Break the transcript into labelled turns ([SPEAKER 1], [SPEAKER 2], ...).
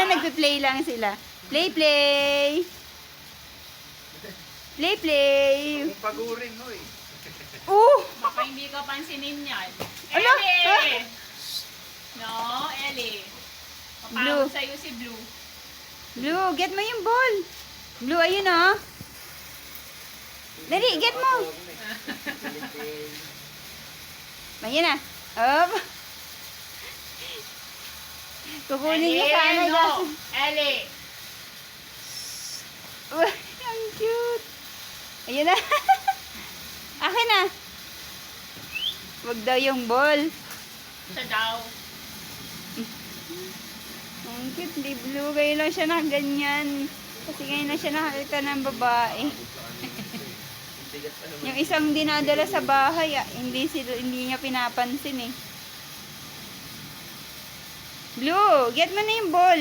[SPEAKER 1] nagpe-play lang sila. Play, play. Play, play.
[SPEAKER 2] Ang paguring, hoy.
[SPEAKER 3] Baka hindi ka pansinin yan.
[SPEAKER 1] Ala!
[SPEAKER 3] Ellie! No, Ellie.
[SPEAKER 1] Blue.
[SPEAKER 3] Papagod sa'yo si Blue.
[SPEAKER 1] Blue, get mo yung ball. Blue, ayun oh. Dali, get mo. Ayun na. Up. Kukunin niya sana.
[SPEAKER 3] no. Ellie.
[SPEAKER 1] Uy, ang cute. Ayun na. Akin na. Wag daw yung ball.
[SPEAKER 3] Siya daw.
[SPEAKER 1] Ang cute, di Blue. Ngayon lang siya na ganyan. Kasi ngayon lang siya nakakita ng babae. Yung isang dinadala sa bahay, hindi niya pinapansin eh. Blue, get mo na yung ball.